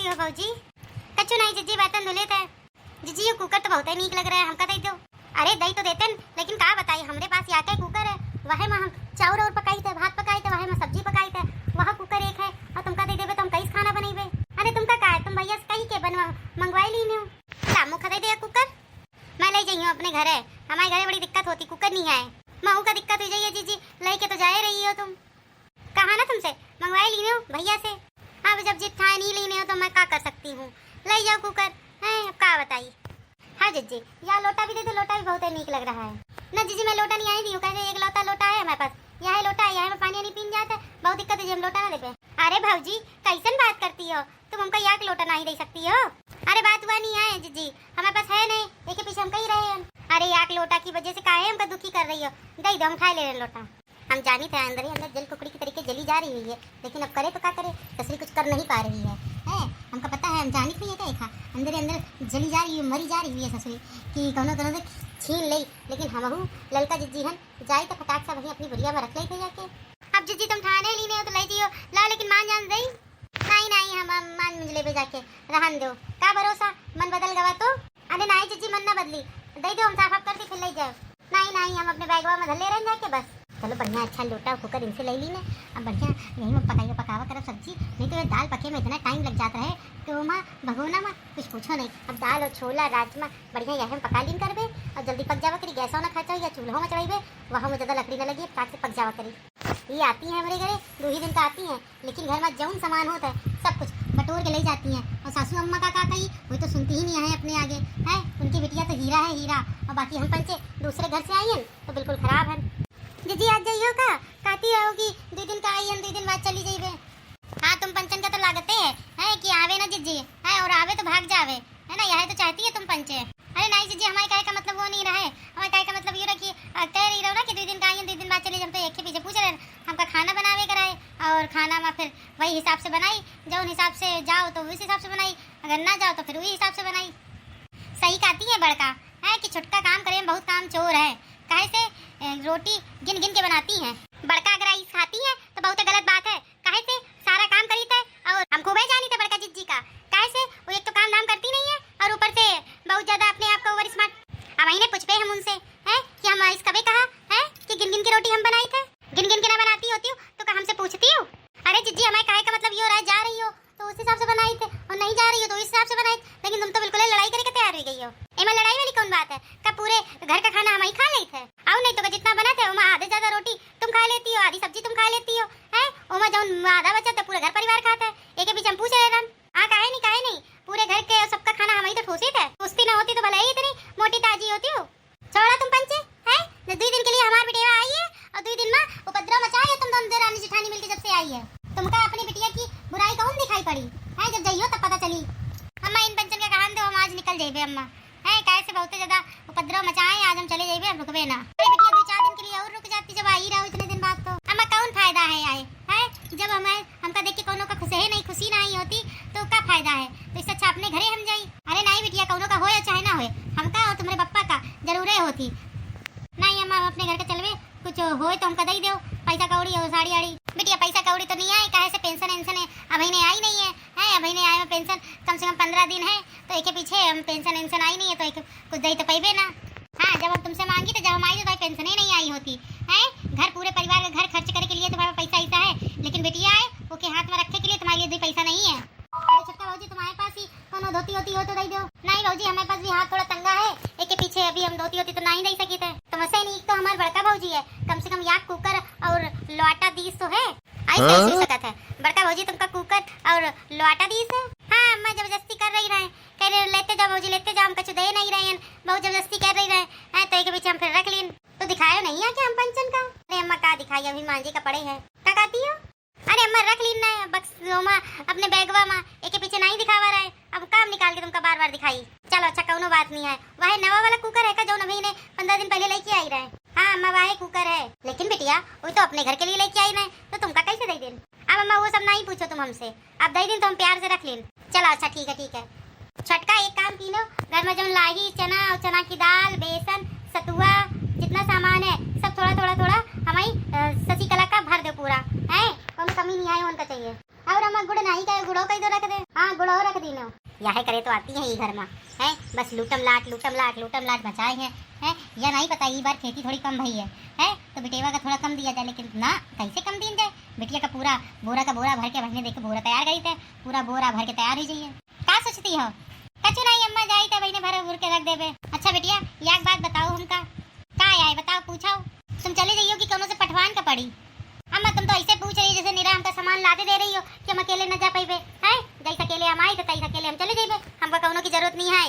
करती हो भौजी? कछु नहीं जिज्जी, बर्तन धुले थे। जिज्जी ये कुकर तो बहुत ही नीक लग रहा है, हमका दे दो। अरे दही तो देते, लेकिन का बताई हमरे पास या के कुकर है, वह में हम चाउर और पकाई थे, भात पकाई थे, वह में सब्जी पकाई थे, वह कुकर एक है और तुमका दे देबे तो हम कई खाना बनैबे। अरे तुमका का है, तुम भैया से कही के बनवा मंगवाई ली नो लामो खदे दे कुकर। मैं ले जाइयो अपने घर है, हमारे घर बड़ी दिक्कत होती, कुकर नहीं है। महू का दिक्कत हो जाइए जीजी, लेके तो जाए रही हो तुम। कहा ना तुमसे मंगवाई ली हो भैया से। अब जब जिद था नहीं लेने हो तो मैं क्या कर सकती हूँ, ले जाओ कुकर है, अब क्या बताई। हाँ जीजी, या लोटा भी दे दो, लोटा भी बहुत नीक लग रहा है ना जीजी। मैं लोटा नहीं आई दी हूँ, कहते एक लौटा लोटा है हमारे पास, यह लोटा है, यह में पानी नहीं पीन जाता, बहुत दिक्कत है जी, हम लोटा ना दे। अरे भाजी कैसन बात करती हो तुम, हमका या लोटा नहीं दे सकती हो। अरे बात हुआ नहीं है जीजी, हमारे पास है नहीं, एक पीछे हम कही रहे हैं। अरे याक लोटा की वजह से काहे हमका दुखी कर रही हो, दे दो हम खा ले रहे लोटा। हम जानी थे अंदर ही अंदर जल कुकड़ी की तरीके जली जा रही है, लेकिन अब करे तो क्या करे, ससुरी कुछ कर नहीं पा रही है। हमको पता है, हम जानी थी ये देखा अंदर अंदर जली जा रही है, मरी जा रही है ससुरी कि कोनो कोनो से छीन ले, लेकिन हमहू ललका जिज्जी हन जाए तो फटाक से वही अपनी बुढ़िया में रख ले थे जाके। अब जिज्जी तुम ठाने ली हो तो ले जियो ला, लेकिन मान जान दई नहीं नहीं, हम मान मुझले पे जाके रहन दो, का भरोसा मन बदल गवा तो। अरे नहीं जिज्जी मन ना बदली, दे दो हम साफ साफ करके फिर ले जाओ। नहीं नहीं, हम अपने बैगवा में धर ले रहे जाके बस। चलो बढ़िया अच्छा लोटा कुकर इनसे ले ली ना, अब बढ़िया यही में पकाइए पकावा करो सब्जी, नहीं तो ये दाल पके में इतना टाइम लग जाता है तो माँ भगोना माँ कुछ पूछो नहीं। अब दाल और छोला राजमा बढ़िया यही में पका लीन करबे और जल्दी पक जावा करी, गैसों ना खर्चा या चूल्हों में चढ़ाइबे, वहाँ में ज़्यादा लकड़ी ना लगी, फटाक से पक जावा करी। ये आती है हमारे घरे 2 ही दिन का आती हैं, लेकिन घर में जौन सामान होता है सब कुछ बटोर के ले जाती हैं। और सासू अम्मा का कही वही तो सुनती ही नहीं है अपने आगे है, उनकी बिटिया तो हीरा है हीरा, और बाकी हम पंचे दूसरे घर से आई हैं तो बिल्कुल खराब है। जीजी आज जाइयो का कहती रहोगी 2 दिन का आई हम 2 दिन बाद चली जाइबे। हाँ तुम पंचन का तो लागते है कि आवे ना जीजी है, और आवे तो भाग जावे है ना, यह तो चाहती है तुम पंचे। अरे नहीं जीजी, हमारे कहे का मतलब वो नहीं रहा है, हमारे कहे का मतलब ये रहा कि कह रही रहो ना कि 2 दिन का आई 2 दिन बाद चले, हम तो एक के पीछे पूछ रहे हमका खाना बनावे कराए, और खाना में फिर वही हिसाब से बनाई, जो हिसाब से जाओ तो उस हिसाब से बनाई, अगर ना जाओ तो फिर वही हिसाब से बनाई। सही कहती है बड़का है कि छुटका काम करे बहुत काम चोर है, काहे से रोटी गिन गिन के बनाती हैं। बड़का अगर आइस खाती है तो बहुत गलत बात है, काहे से सारा काम करी थे, और हमको वही जानी थे बड़का जिज्जी का, काहे से वो एक तो काम धाम करती नहीं है और ऊपर से बहुत ज्यादा अपने आप को ओवर स्मार्ट। अब इन्हें पूछते हम उनसे है कि हम आइस कभी कहा है कि गिन गिन के रोटी हम बनाई थे, गिन गिन के ना बनाती होती हूँ तो क्या हमसे पूछती हूँ। अरे जिज्जी हमारे काहे का मतलब ये हो रहा है, जा रही हो तो उस हिसाब से बनाई थे, और नहीं जा रही हो तो इस हिसाब से बनाई, लेकिन तुम तो बिल्कुल लड़ाई करके तैयार हो गई हो। इनमें लड़ाई वाली कौन बात है, का पूरे घर का खाना हम ही खा ले थे, आओ नहीं तो जितना बना थे वहाँ आधे ज्यादा रोटी तुम खा लेती हो, आधी सब्जी तुम खा लेती हो है, वहाँ जो आधा बचा था पूरे घर परिवार खाता है, एक के बीच हम पूछ रहे हाँ काहे नहीं, पूरे घर के सबका खाना हम ही तो ठूसी थे, ठूसती ना होती तो भले ही इतनी मोटी ताजी होती हो। छोड़ा तुम पंचे है, 2 दिन के लिए हमारी बिटिया आई है और 2 दिन में उपद्रव मचाया तुम दोनों रानी जेठानी मिलकर जब से आई है। तुमका अपनी बिटिया की बुराई कौन दिखाई पड़ी है, जब जाइयो तब पता चली। अम्मा इन पंचन का कहान दो, हम आज निकल जाइबे अम्मा है, कैसे बहुत ज्यादा उपद्रव मचाए, आज हम चले जाइबे, रुकबे ना। बिटिया 2-4 दिन के लिए और रुक जाती, जब आई रहो इतने दिन बाद तो अम्मा कौन फायदा है आए है, जब हमें हमका देख के कोनो का खुशी नहीं होती तो क्या फायदा है, तो इससे अच्छा अपने घरे हम जाई। अरे नहीं बिटिया, कोनो का होए चाहे ना होए, हमका और तुम्हारे पप्पा का जरूर होती। नहीं अम्मा हम अपने घर के चलवे, कुछ होए तो हमका दे दो पैसा कौड़ी और साड़ी आड़ी। बिटिया पैसा कौड़ी तो नहीं आए, काहे से पेंशन अभी नहीं आई नहीं है, अभी नहीं आए पेंशन, कम से कम 15 दिन है तो एक के पीछे हम पेंशन आई नहीं है, तो एक कुछ दे तो पैबे ना। हाँ जब हम तुमसे मांगी तो जब हम आई तो पेंशन ही नहीं आई होती है, घर पूरे परिवार का घर खर्च करने के लिए तुम्हारे पैसा ऐसा है, लेकिन बेटिया है वो के हाथ में रखने के लिए तुम्हारे लिए पैसा नहीं है। अरे छोटका भाजी तुम्हारे पास ही कोनो धोती होती हो तो दे दो। नहीं भाजी हमारे पास भी हाथ थोड़ा तंगा है, एक के पीछे अभी हम धोती होती तो नहीं दे सकी थे, तुमसे नहीं तो हमारे बड़का भाजी है, कम से कम याक कुकर और लोटा दीस तो है, ऐसे हो सकता है। बड़का भाजी तुमका कुकर और लोटा दीस है। हाँ अम्मा जबरदस्ती कर रही रहे, कह रहे लेते जाओ भाजी लेते जाओ, हम कछु दे नहीं रहे हैं, बहुत जबरदस्ती कर रही रहे तो एक बीच हम फिर रख लीन, तो दिखाया नहीं है कि हम पंचन का। अरे अम्मा का दिखाई, अभी मांझी का पड़े है, क्या कहती हो। अरे अम्मा रख लीन ना बक्स अपने बैगवा में, एक के पीछे नहीं दिखावा रहे, अब काम निकाल के तुमका बार बार दिखाई। चलो अच्छा कोनो बात नहीं है, वह नवा वाला कुकर है का जो नभी ने 15 दिन पहले लेके आई रहे। हाँ अम्मा वह कुकर है, लेकिन बिटिया वो तो अपने घर के लिए लेके आई रहे, तो तुमका कैसे दे दिन। अब अम्मा वो सब नहीं पूछो तुम हमसे, अब दे दिन तो हम प्यार से रख लें। चलो अच्छा ठीक है। छटका एक काम की लो, घर में जो लाही चना और चना की दाल बेसन सतुआ जितना सामान है सब थोड़ा हमारी शशिकला का भर दो पूरा है, कम कमी नहीं आए उनका चाहिए। और अम्मा गुड़ नहीं का गुड़ो कई तो रख दे। हाँ गुड़ो रख दी नो। यह करे तो आती है ये घर में है, बस लूटम लाट बचाए हैं या नहीं पता। ये बार खेती थोड़ी कम भई है तो बेटेवा का थोड़ा कम दिया जाए, लेकिन ना कैसे कम दिन जाए। बिटिया का पूरा बोरा भर के भरने देखो बोरा तैयार गई थे, पूरा बोरा भर के तैयार ही जाइए। का सोचती हो? कछु नहीं अम्मा जाई थे बहने भर के रख देबे। अच्छा बेटिया एक बात बताओ हमका का आए बताओ पूछाओ। तुम चले जाइयो कि कोनो से पठवान का पड़ी? अम्मा तुम तो ऐसे पूछ रही जैसे निरा हमका सामान लाते दे रही हो कि हम अकेले न जा पाइबे है। जैसे अकेले हम आई तो तैसे अकेले हम चले जाइबे, हमका कोनो की जरूरत नहीं है।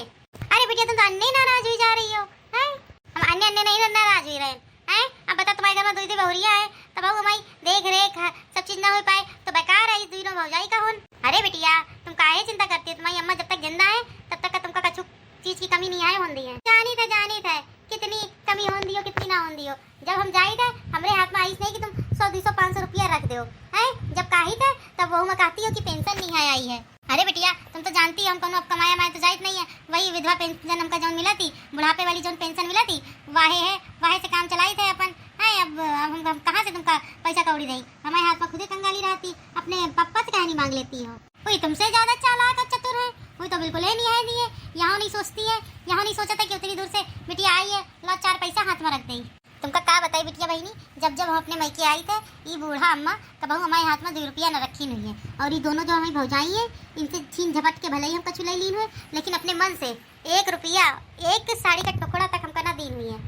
अरे बेटिया तुम तो अन्य नाराज हुई जा रही हो हैं, हम अन्य नहीं नाराज हुई रहे हैं। अब बता तुम्हारे घर में दूध बहुरिया है तब हमारी देख रेख सब चीज ना हो पाए तो बेकार है दोनों भौजाई का होन। अरे बेटिया तुम काहे चिंता करती हो, तुम्हारी अम्मा जब तक जिंदा है तब तक का तुमका कछु चीज की कमी नहीं आए होंदी है। जानी था कितनी कमी होंदी हो कितनी ना होंदी हो। जब हम जाई थे हमरे हाथ में आई नहीं कि तुम 100 200 500 रुपया रख दो है, जब काही थे तब वो मैं कहती हो कि पेंशन नहीं आई है। अरे बेटिया तुम तो जानती हो हम कोनो अब कमाया मैं तो जाइत नहीं है, वही विधवा पेंशन हमका जौन मिला थी बुढ़ापे वाली जौन पेंशन मिला थी वाहे से काम चलाई थे अपन है। अब हम कहाँ से तुमका पैसा कौड़ी रही, हमारे हाथ में खुदे कंगाली रहती, अपने पापा से कहीं नहीं मांग लेती हो। कोई तुमसे ज्यादा चालाक और चतुर है, कोई तो बिल्कुल ही नहीं है दिए। यहाँ नहीं सोचती है, यहाँ नहीं सोचा था कि उतनी दूर से बिटिया आई है लो 4 पैसा हाथ में रख दी। तुमका का बताई बिटिया बहनी, जब हम अपने मैके आई थे ये बूढ़ा अम्मा तब हमारे हाथ में 2 रुपया न रखी नहीं है। और ये दोनों जो हमें भौजाई है इनसे छीन झपट के भले ही हम कछु ले लीन हुए, लेकिन अपने मन से 1 रुपया 1 साड़ी का टुकड़ा तक हमका ना दीन हुई है।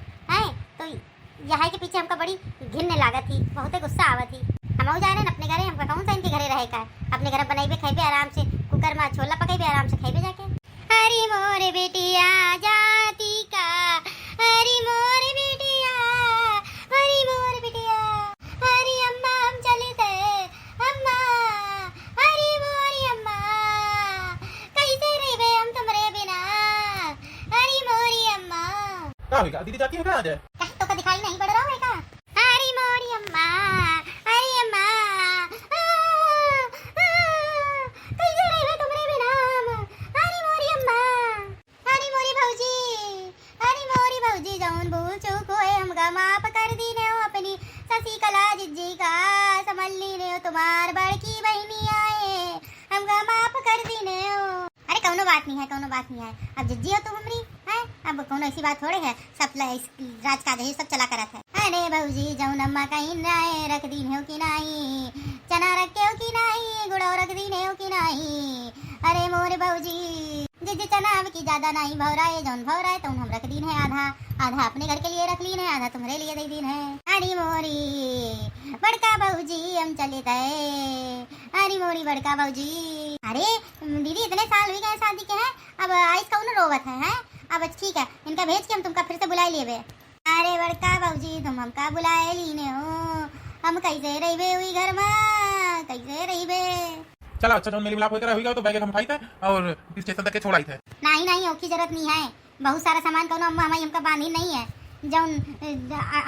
तो यहाँ के पीछे हमका बड़ी घिनने लागत थी, बहुत गुस्सा आवत थी। हम जा रहे हैं अपने घरे, हमका कौन सा इनके घरे रहे का, अपने घर बनाइबे खाइबे आराम से, कुकर में छोला पकाइबे आराम से खाइबे जाके। हरी मोरे बेटिया जाती का, हरी मोरे बेटिया, हरी मोरे बेटिया, हरी अम्मा हम चले थे अम्मा, हरी मोरी अम्मा कैसे रहिबे हम तुमरे बिना, हरी मोरी अम्मा। क्या होगा दीदी जाती है कहाँ जाए? तो का दिखाई नहीं पड़ रहा है का? हरी मोरी अम्मा, हरी अम्मा कैसे रहिबे तुमरे बिना, हरी मोरी अम्मा, हरी मोरी भौजी जौन भूल चूक होए हमका माफ कर दी ने हो, अपनी ससी कला जिज्जी का समझ ली ने हो, तुम्हार बड़की बहनी आए हमका माफ कर दी ने हो। अरे कौनो बात नहीं है, अब जिज्जी हो तुम हमरी है, अब कौनो ऐसी बात थोड़े है, सब राजकाज है सब चला करत है। अरे भौजी जौन अम्मा कहीं नाए रख दी हो कि नहीं, चना रखे हो कि नहीं, गुड़ो रख दी हो कि नहीं। अरे मोरे भौजी जिज्जी चना अब की ज्यादा नहीं भौराए, जौन भौराए तो हम रख दीन है आधा अपने घर के लिए रख लीन है, आधा तुम्हारे लिए दे दीन है। अरे मोरी बड़का भौजी हम चले गए, अरे मोरी बड़का भौजी। अरे दीदी इतने साल हुई गए शादी के हैं, अब आइस कौन रोवत है? अब ठीक है इनका भेज के हम तुमका फिर से बुला लेबे। अरे बड़का भौजी तुम हमका बुलाए लीने हो, हम कैसे रहिबे हुई घर में, कैसे रहिबे? चला अच्छा जौन मेरी मिलाप होकर होगा तो बैग हम उठाई थे और स्टेशन तक के छोड़ाई थे। नहीं ओकी जरूरत नहीं है, बहुत सारा सामान कौनो अम्मा हमारी हमका बांधी नहीं है, जौन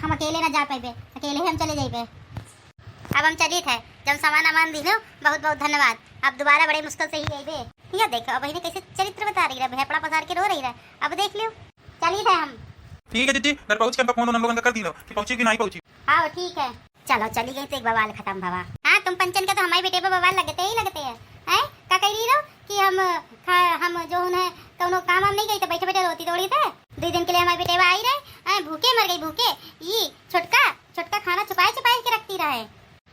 हम अकेले ना जा पाइबे, अकेले ही हम चले जाइबे। अब हम चली थे जब सामान दिनो बहुत बहुत धन्यवाद, अब दोबारा बड़े मुश्किल से ही आइबे। ये देखो अब इन्हें कैसे चरित्र बता रही है, भेपड़ा पसार के रो रही है, अब देख लियो। चली थे हम। ठीक है जीजी घर पहुँच के हमका फोन लोगों का कर दी लो कि पहुँची कि नहीं पहुँची। हाँ ठीक है चलो चली गई तो एक बवाल खत्म भवा। हाँ तुम पंचन का तो हमारे बेटे पे बवाल लगते हैं हैं का कह रही रहो कि हम जो है कौनो काम हम नहीं गई तो बैठे बैठे रोती तोड़ी थे। 2 दिन के लिए हमारे बेटे आई रहे भूखे मर गई भूखे। ये छोटका खाना छुपाए के रखती रहे,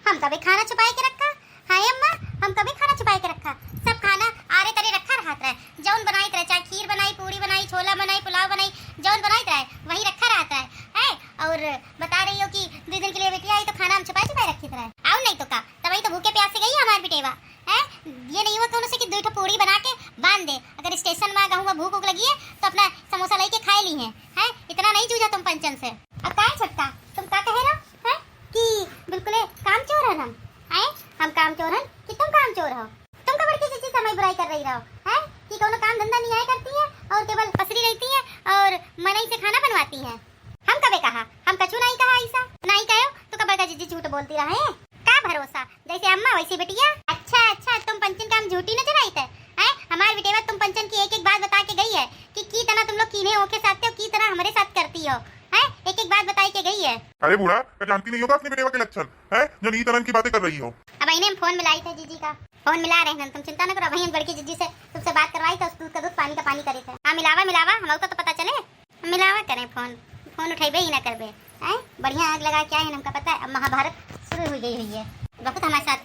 हम कभी खाना छुपाए के रखा? हाय अम्मा हम कभी खाना छुपाए के रखा? सब खाना आरे तरे रखा रहता है, जौन बनाई रहे चाहे खीर बनाई पूरी बनाई छोला बनाई पुलाव बनाई जौन बनाई रहे वही रखा रहता है। और बता रही हो कि 2 दिन के लिए बेटी आई तो खाना हम छुपाए रखी तरह आओ नहीं तो का तभी तो भूखे प्यासे गई हमारे बेटेवा है। ये नहीं हुआ कौन से कि 2 पूरी बना के बांध दे, अगर स्टेशन में कहूँगा भूख लगी है तो अपना समोसा लेके खा ली है। इतना नहीं जूझा तुम पंचन से। अब का है छोटका तुम का कह रहे हो कि बिल्कुल काम चोर है हम काम चोर हैं कि तुम काम चोर हो? तुम का बड़की चीज समय बुराई कर रही रहो कि कोनो काम धंधा नहीं आए करती है और केवल पसरी रहती है और मनई से खाना बनवाती है। हम कबे कहा? हम कछु नहीं कहा, ऐसा नहीं कहो तो कब का जीजी झूठ बोलती रहे का भरोसा, जैसे अम्मा वैसी बेटिया। अच्छा तुम पंचन का हम झूठी नजर आई थे हमारे बेटेवा तुम पंचन की एक बात बता के गई है कि तना तुम लोग कीने होके साथ हो की तरह हमारे साथ करती हो एक एक बात बताई के गई है। अरे बूढ़ा, क्या जानती नहीं होगा अपने बेटे के लक्षण है जो नी तरह की बातें कर रही हो। अब इन्हें फोन मिलाई था जीजी का, फोन मिला रहे हैं, तुम चिंता न करो। वही बड़की जीजी से तुमसे बात करवाई था, उस दूध का दूध पानी का पानी करे थे। हाँ मिलावा मिलावा, हमको तो पता चले मिलावा करें, फोन उठेबे ही ना करबे हैं। बढ़िया आग लगा क्या है, हमका पता है। अब महाभारत शुरू हो गई हुई है, बहुत हमारे साथ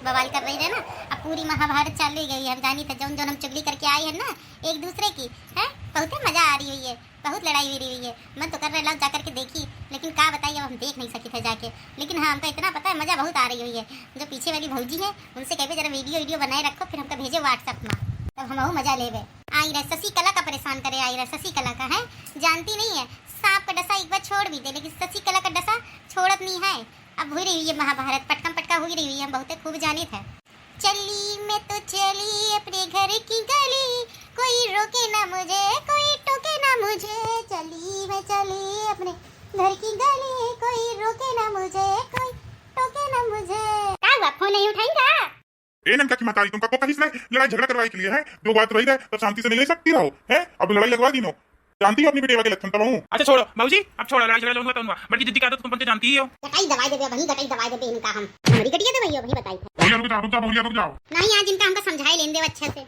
बवाल कर रही है ना। अब पूरी महाभारत चल रही गई है, हम जानी थे जौन हम चुगली करके आए हैं ना एक दूसरे की है, बहुत मजा आ रही हुई है, बहुत लड़ाई हो रही हुई है। मन तो कर रहे लग जाकर के देखी, लेकिन क्या बताइए अब हम देख नहीं सके थे जाके। लेकिन हाँ हमको इतना पता है मजा बहुत आ रही हुई है। जो पीछे वाली भौजी है उनसे कहे जरा वीडियो बनाए रखो, फिर हमको भेजो व्हाट्सएप में, तब हम मजा लेवे। आई रहे शशि कला का परेशान करे, आई रहे शशि कला का है, जानती नहीं है सांप का डसा एक बार छोड़ भी दे, लेकिन शशि कला का डसा छोड़त नहीं है। अब हो रही है महाभारत, पटकम पटका हो रही हुई है, हम बहुत खूब जानित है। चली मैं तो चली अपने घर की गली, कोई रोके ना मुझे, कोई टोके ना मुझे। चली मैं चली अपने घर की गली, कोई रोके ना मुझे, कोई टोके ना मुझे। क्या हुआ, फोन नहीं उठाएगा? ए ननका की मातारी, तुमका को कहीं से लड़ाई झगड़ा करवाई के लिए है, जो बात रही है तो शांति से मिल सकती रहो है। अब लड़ाई लगवा दी नो, जानती हो अपनी बेटे के लक्षण तब हूँ। अच्छा छोड़ो बाबूजी, अब छोड़ो लड़ाई झगड़ा हुआ तो हुआ, बड़ी जिद्दी का आदत तुम तो जानती ही हो। गटाई दवाई देबे, वही गटाई दवाई देबे इनका, हम हमारी गटिया दे भैया वही बताई थे। रुक जाओ, रुक जाओ, रुक जाओ। नहीं आज इनका हमका समझाई लेन दे अच्छे से।